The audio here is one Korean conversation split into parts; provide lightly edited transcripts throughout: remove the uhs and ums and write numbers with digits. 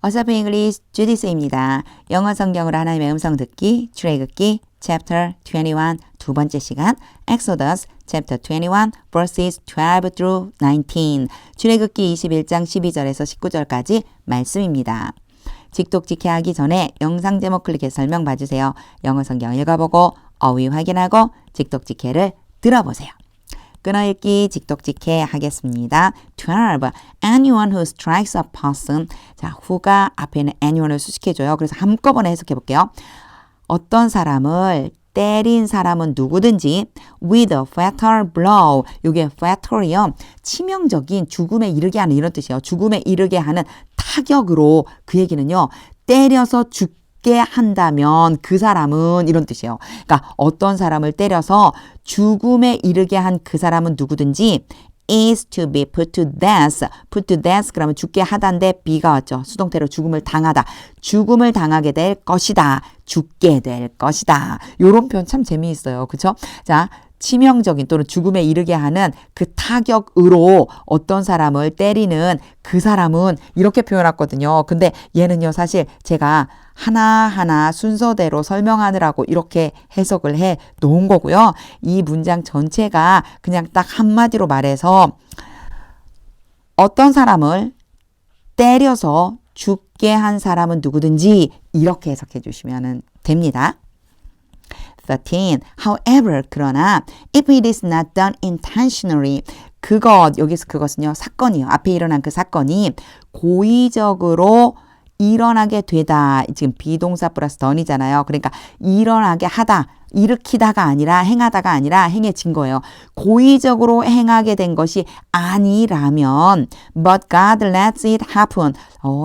어서프 잉글리시 주디스입니다. 영어 성경으로 하나님의 음성 듣기, 출애굽기 chapter 21 두 번째 시간 Exodus chapter 21 verses 12 through 19 출애굽기 21장 12절에서 19절까지 말씀입니다. 직독직해 하기 전에 영상 제목 클릭해서 설명 봐주세요. 영어 성경 읽어보고 어휘 확인하고 직독직해를 들어보세요. 끊어읽기 직독직해 하겠습니다. 12. Anyone who strikes a person. 자, who가 앞에 있는 anyone을 수식해줘요. 그래서 한꺼번에 해석해 볼게요. 어떤 사람을 때린 사람은 누구든지 with a fatal blow. 이게 fatal이요. 치명적인 죽음에 이르게 하는 이런 뜻이에요. 죽음에 이르게 하는 타격으로 그 얘기는요. 때려서 죽게 한다면 그 사람은 이런 뜻이에요. 그러니까 어떤 사람을 때려서 죽음에 이르게 한 그 사람은 누구든지 is to be put to death. put to death 그러면 죽게 하다인데 be가 왔죠. 수동태로 죽음을 당하다. 죽음을 당하게 될 것이다. 죽게 될 것이다. 요런 표현 참 재미있어요. 그쵸? 자, 치명적인 또는 죽음에 이르게 하는 그 타격으로 어떤 사람을 때리는 그 사람은 이렇게 표현했거든요. 근데 얘는요, 사실 제가 하나하나 순서대로 설명하느라고 이렇게 해석을 해 놓은 거고요. 이 문장 전체가 그냥 딱 한마디로 말해서 어떤 사람을 때려서 죽게 한 사람은 누구든지 이렇게 해석해 주시면 됩니다. 13. However, 그러나 if it is not done intentionally, 여기서 그것은요, 사건이요. 앞에 일어난 그 사건이 고의적으로 일어나게 되다. 지금 비동사 플러스 done이잖아요. 그러니까 일어나게 하다, 일으키다가 아니라 행하다가 아니라 행해진 거예요. 고의적으로 행하게 된 것이 아니라면 but God lets it happen.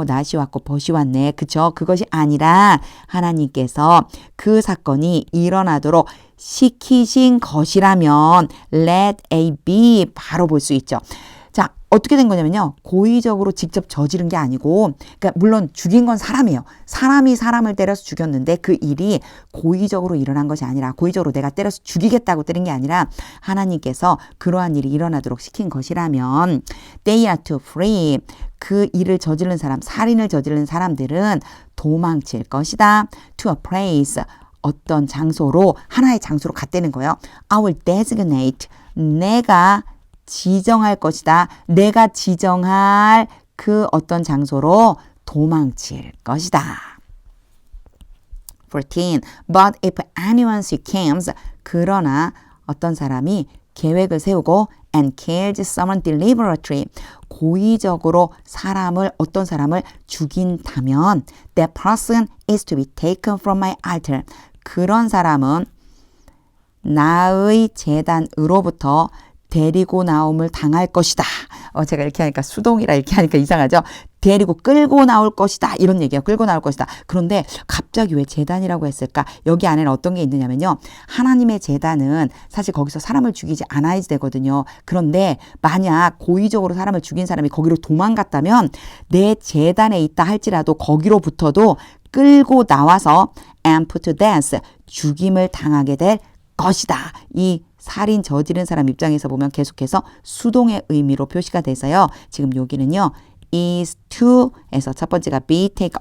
낫이 왔고 벗이 왔네. 그쵸? 그것이 아니라 하나님께서 그 사건이 일어나도록 시키신 것이라면 let A be 바로 볼 수 있죠. 자, 어떻게 된 거냐면요. 고의적으로 직접 저지른 게 아니고, 그러니까 물론 죽인 건 사람이에요. 사람이 사람을 때려서 죽였는데 그 일이 고의적으로 일어난 것이 아니라, 고의적으로 내가 때려서 죽이겠다고 때린 게 아니라 하나님께서 그러한 일이 일어나도록 시킨 것이라면 they are to flee. 그 일을 저지른 사람, 살인을 저지른 사람들은 도망칠 것이다. to a place. 어떤 장소로, 하나의 장소로 갔다는 거예요. I will designate. 내가 지정할 것이다. 내가 지정할 그 어떤 장소로 도망칠 것이다. 14. But if anyone schemes, 그러나 어떤 사람이 계획을 세우고 and kills someone deliberately, 고의적으로 어떤 사람을 죽인다면 that person is to be taken from my altar. 그런 사람은 나의 제단으로부터 데리고 나옴을 당할 것이다. 제가 이렇게 하니까 수동이라 이렇게 하니까 이상하죠? 데리고 끌고 나올 것이다. 이런 얘기예요. 끌고 나올 것이다. 그런데 갑자기 왜 제단이라고 했을까? 여기 안에는 어떤 게 있느냐면요. 하나님의 제단은 사실 거기서 사람을 죽이지 않아야 되거든요. 그런데 만약 고의적으로 사람을 죽인 사람이 거기로 도망갔다면 내 제단에 있다 할지라도 거기로부터도 끌고 나와서 and put to death, 죽임을 당하게 될 것이다. 이 살인 저지른 사람 입장에서 보면 계속해서 수동의 의미로 표시가 돼서요. 지금 여기는요. is to에서 첫 번째가 be, take,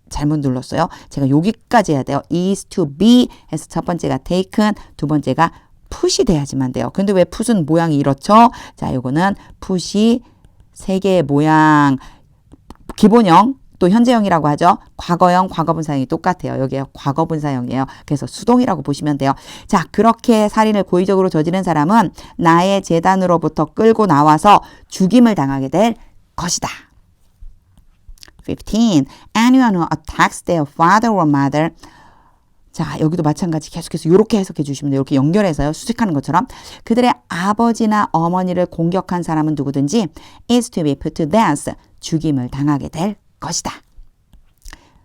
잘못 눌렀어요. 제가 여기까지 해야 돼요. is to be 해서 첫 번째가 taken, 두 번째가 put이 돼야지만 돼요. 근데 왜 put은 모양이 이렇죠? 자, 요거는 put이 세 개의 모양, 기본형, 또 현재형이라고 하죠. 과거형, 과거분사형이 똑같아요. 여기에 과거분사형이에요. 그래서 수동이라고 보시면 돼요. 자, 그렇게 살인을 고의적으로 저지른 사람은 나의 제단으로부터 끌고 나와서 죽임을 당하게 될 것이다. 15. Anyone who attacks their father or mother. 자, 여기도 마찬가지 계속해서 이렇게 해석해 주시면 돼요. 이렇게 연결해서요. 수식하는 것처럼. 그들의 아버지나 어머니를 공격한 사람은 누구든지 is to be put to death. 죽임을 당하게 될 것이다.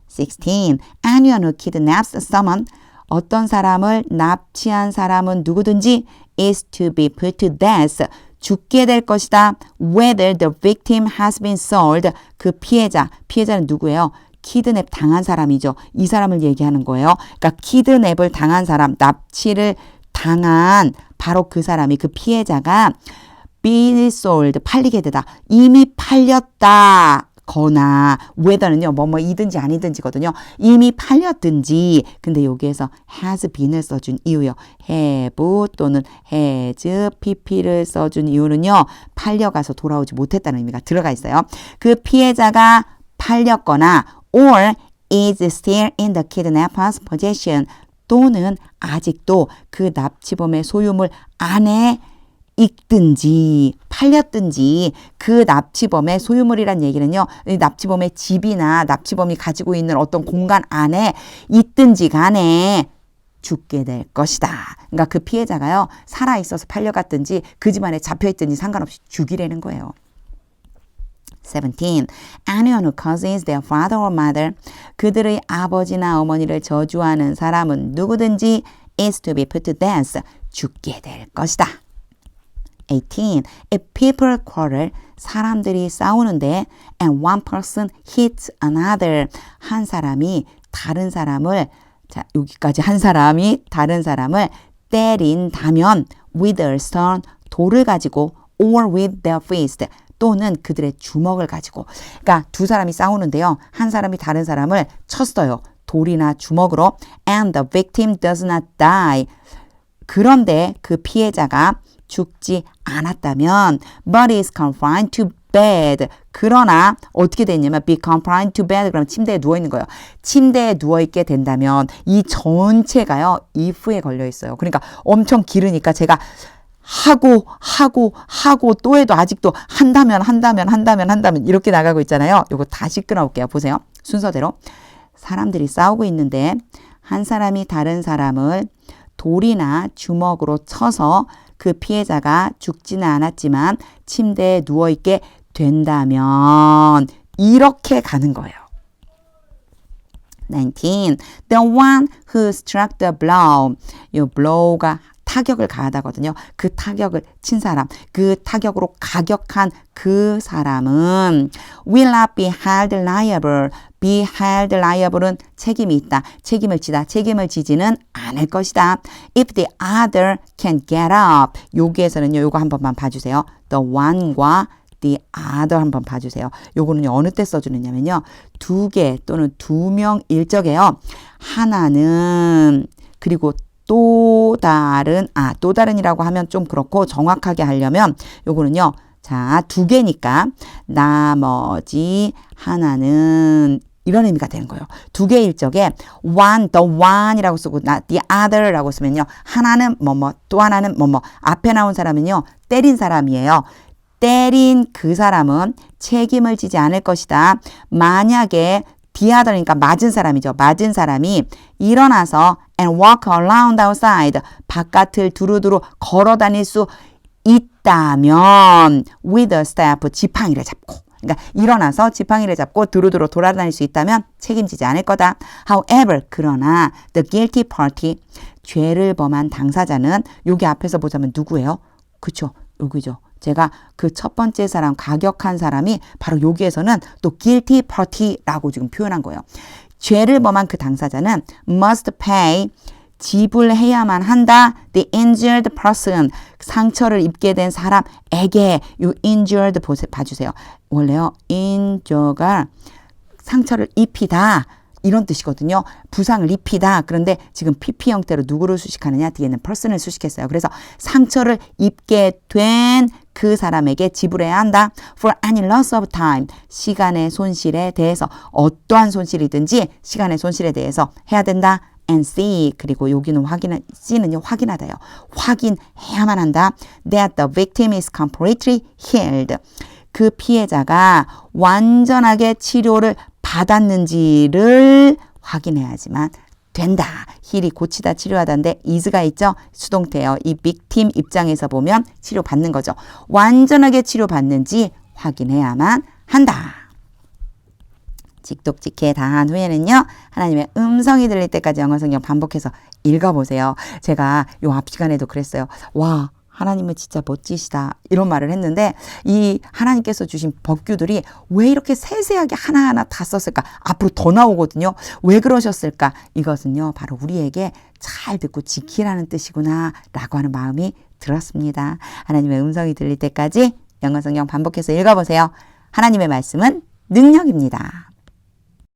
16. Anyone who kidnaps someone. 어떤 사람을 납치한 사람은 누구든지 is to be put to death. 죽게 될 것이다. Whether the victim has been sold. 그 피해자는 누구예요? 키드냅 당한 사람이죠. 이 사람을 얘기하는 거예요. 그러니까 키드냅을 당한 사람, 납치를 당한 바로 그 사람이, 그 피해자가 be sold, 팔리게 되다. 이미 팔렸다. 거나 whether는요 뭐뭐이든지 아니든지거든요. 이미 팔렸든지. 근데 여기에서 has been을 써준 이유요. have 또는 has pp를 써준 이유는요. 팔려가서 돌아오지 못했다는 의미가 들어가 있어요. 그 피해자가 팔렸거나 or is still in the kidnapper's possession 또는 아직도 그 납치범의 소유물 안에 있든지 팔렸든지 그 납치범의 소유물이란 얘기는요. 납치범의 집이나 납치범이 가지고 있는 어떤 공간 안에 있든지 간에 죽게 될 것이다. 그러니까 그 피해자가요. 살아있어서 팔려갔든지 그 집 안에 잡혀있든지 상관없이 죽이라는 거예요. 17. Anyone who curses their father or mother 그들의 아버지나 어머니를 저주하는 사람은 누구든지 is to be put to death 죽게 될 것이다. 18. If people quarrel 사람들이 싸우는데 and one person hits another 한 사람이 다른 사람을 자 여기까지 한 사람이 다른 사람을 때린다면 with a stone 돌을 가지고 or with their fist 또는 그들의 주먹을 가지고 그러니까 두 사람이 싸우는데요. 한 사람이 다른 사람을 쳤어요. 돌이나 주먹으로 and the victim does not die 그런데 그 피해자가 죽지 않았다면 but is confined to bed 그러나 어떻게 됐냐면 be confined to bed 그럼 침대에 누워있는 거예요. 침대에 누워있게 된다면 이 전체가요. if에 걸려있어요. 그러니까 엄청 길으니까 제가 하고 또 해도 아직도 한다면 이렇게 나가고 있잖아요. 요거 다시 끊어볼게요. 보세요. 순서대로 사람들이 싸우고 있는데 한 사람이 다른 사람을 돌이나 주먹으로 쳐서 그 피해자가 죽지는 않았지만 침대에 누워있게 된다면 이렇게 가는 거예요. 19. The one who struck the blow. 이 blow가 타격을 가하다거든요. 그 타격을 친 사람, 그 타격으로 가격한 그 사람은 will not be held liable. be held liable은 책임이 있다. 책임을 지다. 책임을 지지는 않을 것이다. If the other can get up. 여기에서는요. 요거 한 번만 봐주세요. The one과 the other 한번 봐주세요. 요거는요. 어느 때 써주느냐면요. 두 개 또는 두 명일 적에요. 하나는 그리고 또 다른이라고 하면 좀 그렇고 정확하게 하려면 요거는요. 자, 두 개니까 나머지 하나는 이런 의미가 되는 거예요. 두 개일 적에 the one이라고 쓰고 the other라고 쓰면요. 하나는 뭐뭐 또 하나는 뭐뭐 앞에 나온 사람은요. 때린 사람이에요. 때린 그 사람은 책임을 지지 않을 것이다. 만약에 the other니까 맞은 사람이죠. 맞은 사람이 일어나서 and walk around outside 바깥을 두루두루 걸어 다닐 수 있다면 with a staff 지팡이를 잡고 그러니까 일어나서 지팡이를 잡고 두루두루 돌아다닐 수 있다면 책임지지 않을 거다. However 그러나 the guilty party 죄를 범한 당사자는 여기 앞에서 보자면 누구예요? 그쵸? 여기죠. 제가 그 첫 번째 사람 가격한 사람이 바로 여기에서는 또 guilty party라고 지금 표현한 거예요. 죄를 범한 그 당사자는 must pay 지불해야만 한다. The injured person 상처를 입게 된 사람에게 이 injured 봐주세요. 원래요 injure가 상처를 입히다 이런 뜻이거든요. 부상을 입히다. 그런데 지금 PP 형태로 누구를 수식하느냐? 뒤에는 person을 수식했어요. 그래서 상처를 입게 된 그 사람에게 지불해야 한다. For any loss of time. 시간의 손실에 대해서 어떠한 손실이든지 시간의 손실에 대해서 해야 된다. And C. 그리고 여기는 C는요. 확인하다요. 확인해야만 한다. That the victim is completely healed. 그 피해자가 완전하게 치료를 받았는지를 확인해야지만 된다. 힐이 고치다 치료하다인데 is가 있죠. 수동태예요. 이 victim 입장에서 보면 치료받는 거죠. 완전하게 치료받는지 확인해야만 한다. 직독직해 다 한 후에는요. 하나님의 음성이 들릴 때까지 영어 성경 반복해서 읽어보세요. 제가 요 앞 시간에도 그랬어요. 와 하나님은 진짜 멋지시다 이런 말을 했는데 이 하나님께서 주신 법규들이 왜 이렇게 세세하게 하나하나 다 썼을까? 앞으로 더 나오거든요. 왜 그러셨을까? 이것은요. 바로 우리에게 잘 듣고 지키라는 뜻이구나 라고 하는 마음이 들었습니다. 하나님의 음성이 들릴 때까지 영어 성경 반복해서 읽어보세요. 하나님의 말씀은 능력입니다.